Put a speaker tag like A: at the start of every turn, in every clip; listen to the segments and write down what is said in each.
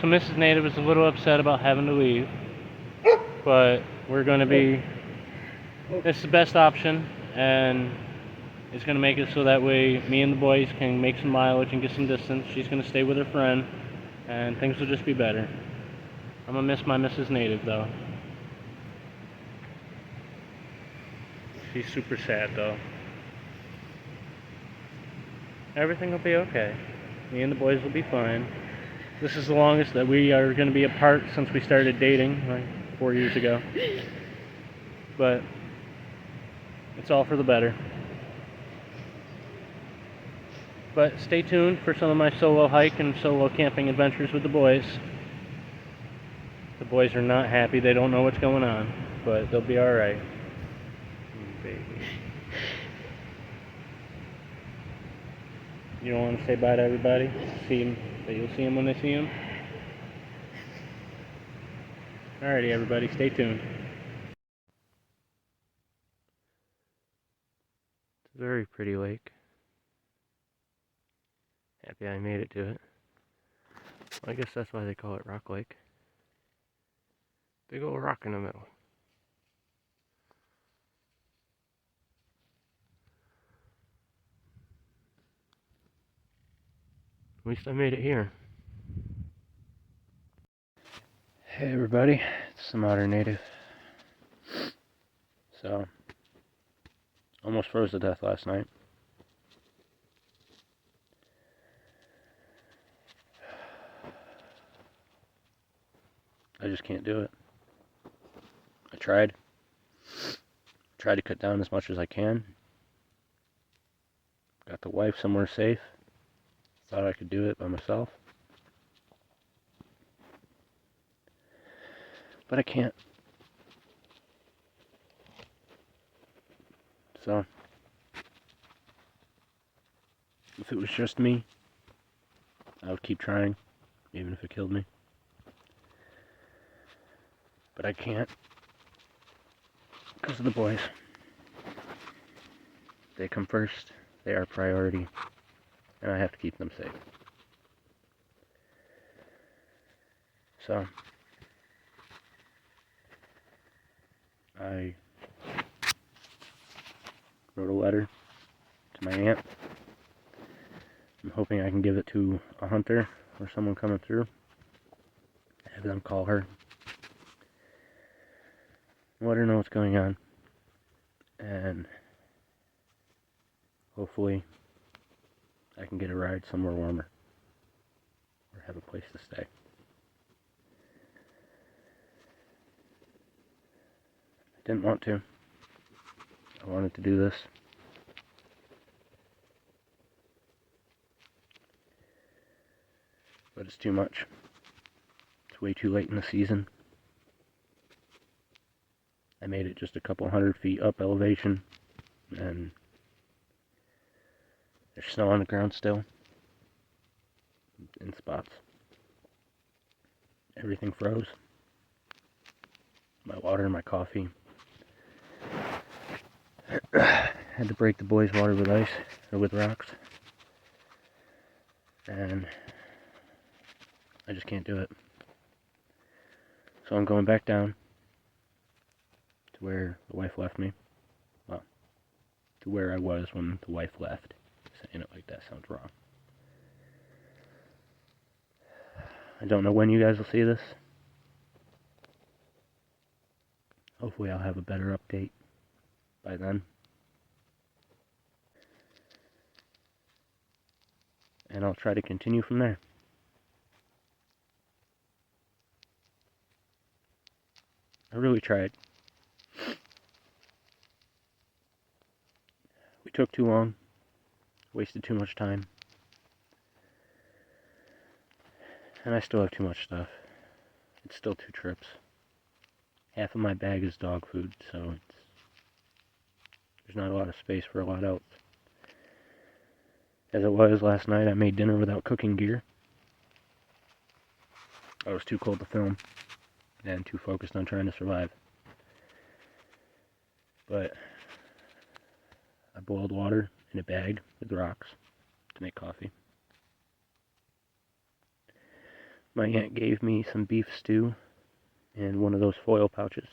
A: So Mrs. Native is a little upset about having to leave, but we're going to be, it's the best option, and it's going to make it so that way me and the boys can make some mileage and get some distance. She's going to stay with her friend, and things will just be better. I'm going to miss my Mrs. Native, though. She's super sad, though. Everything will be okay. Me and the boys will be fine. This is the longest that we are going to be apart since we started dating, like 4 years ago. But it's all for the better. But stay tuned for some of my solo hike and solo camping adventures with the boys. The boys are not happy. They don't know what's going on, but they'll be alright. Baby. You don't want to say bye to everybody? See them, but you'll see them when they see them? Alrighty, everybody, stay tuned. It's a very pretty lake. Happy I made it to it. Well, I guess that's why they call it Rock Lake. Big old rock in the middle. At least I made it here. Hey everybody, it's the Modern Native. So, almost froze to death last night. I just can't do it. I tried to cut down as much as I can. Got the wife somewhere safe. Thought I could do it by myself. But I can't. So, if it was just me, I would keep trying, even if it killed me. But I can't, because of the boys. They come first, they are priority, and I have to keep them safe. So, I wrote a letter to my aunt. I'm hoping I can give it to a hunter or someone coming through. Have them call her. Let her know what's going on. And hopefully I can get a ride somewhere warmer. Or have a place to stay. I didn't want to. I wanted to do this. But it's too much. It's way too late in the season. I made it just a couple 100 feet up elevation, and there's snow on the ground still, in spots. Everything froze. My water, my coffee. Had to break the boys' water with ice, or with rocks. And I just can't do it. So I'm going back down to where the wife left me. Well, to where I was when the wife left. Saying it like that sounds wrong. I don't know when you guys will see this. Hopefully I'll have a better update by then. And I'll try to continue from there. I really tried. We took too long. Wasted too much time. And I still have too much stuff. It's still 2 trips. Half of my bag is dog food, so there's not a lot of space for a lot else. As it was last night, I made dinner without cooking gear. I was too cold to film and too focused on trying to survive. But I boiled water in a bag with rocks to make coffee. My aunt gave me some beef stew in one of those foil pouches.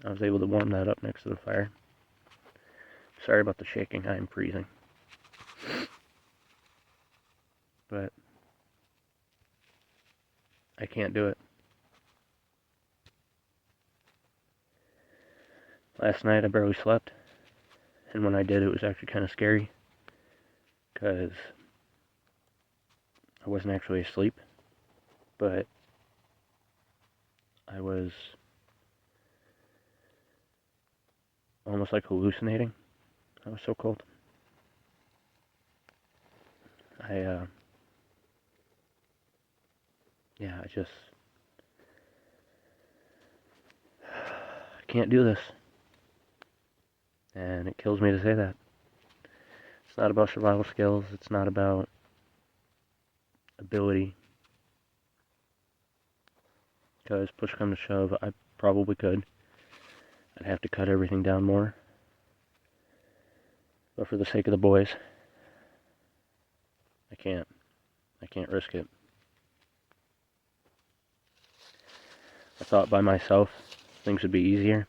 A: I was able to warm that up next to the fire. Sorry about the shaking, I am freezing. But I can't do it. Last night I barely slept, and when I did it was actually kind of scary, because I wasn't actually asleep, but I was almost like hallucinating. I was so cold. I can't do this. And it kills me to say that. It's not about survival skills, it's not about ability. Because push come to shove, I probably could. I'd have to cut everything down more. But for the sake of the boys, I can't. I can't risk it. I thought by myself things would be easier.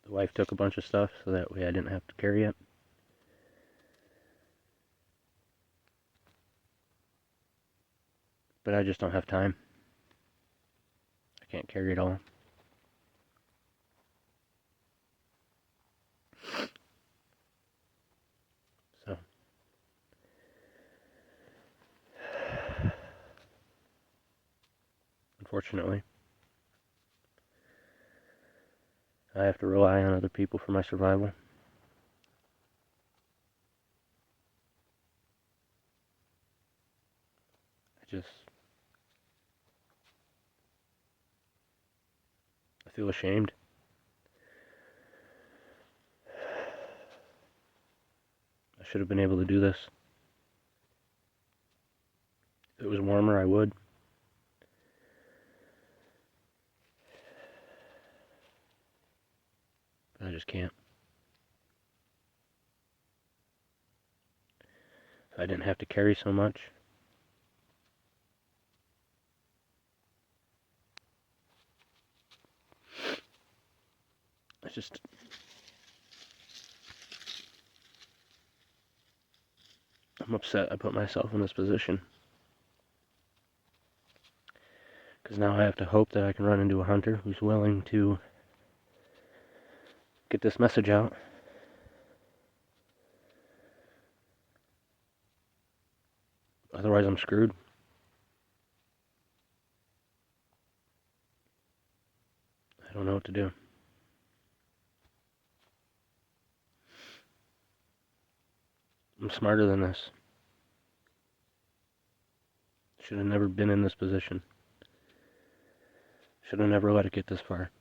A: The wife took a bunch of stuff so that way I didn't have to carry it. But I just don't have time. I can't carry it all. So, unfortunately, I have to rely on other people for my survival. I feel ashamed. I should have been able to do this. If it was warmer, I would. But I just can't. If I didn't have to carry so much, I'm upset I put myself in this position. Because now I have to hope that I can run into a hunter who's willing to get this message out. Otherwise, I'm screwed. I don't know what to do. I'm smarter than this. Should have never been in this position. Should have never let it get this far.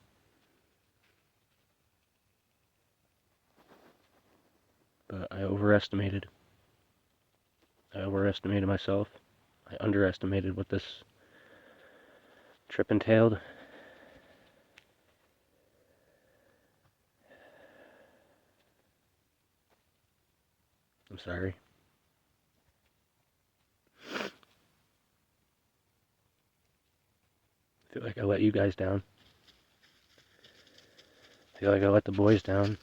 A: But I overestimated. I overestimated myself. I underestimated what this trip entailed. I'm sorry. I feel like I let you guys down. I feel like I let the boys down.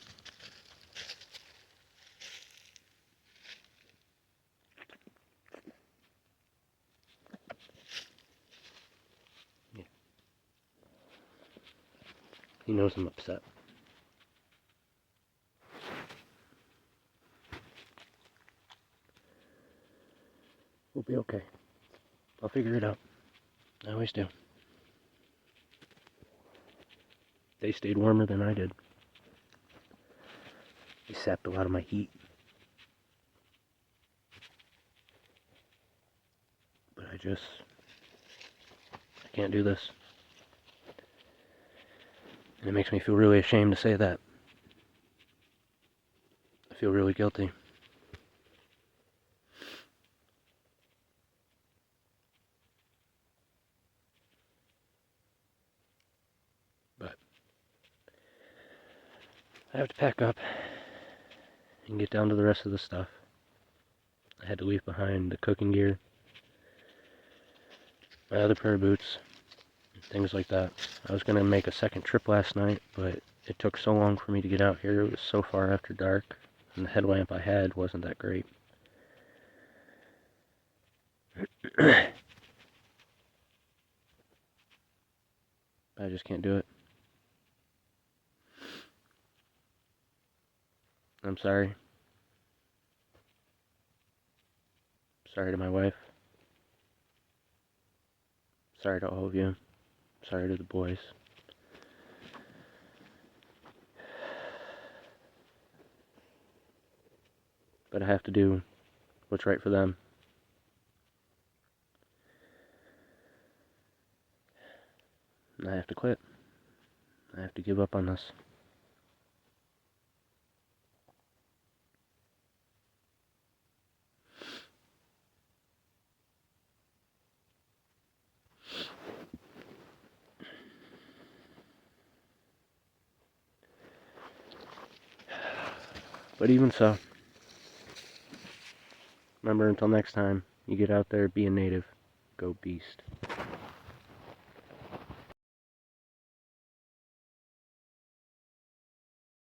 A: Yeah. He knows I'm upset. We'll be okay. I'll figure it out. I always do. They stayed warmer than I did. They sapped a lot of my heat. But I can't do this. And it makes me feel really ashamed to say that. I feel really guilty. But I have to pack up and get down to the rest of the stuff. I had to leave behind the cooking gear, my other pair of boots, things like that. I was going to make a second trip last night, but it took so long for me to get out here. It was so far after dark, and the headlamp I had wasn't that great. I just can't do it. I'm sorry. Sorry to my wife. Sorry to all of you. Sorry to the boys. But I have to do what's right for them. And I have to quit. I have to give up on this. But even so, remember, until next time, you get out there, be a native, go beast.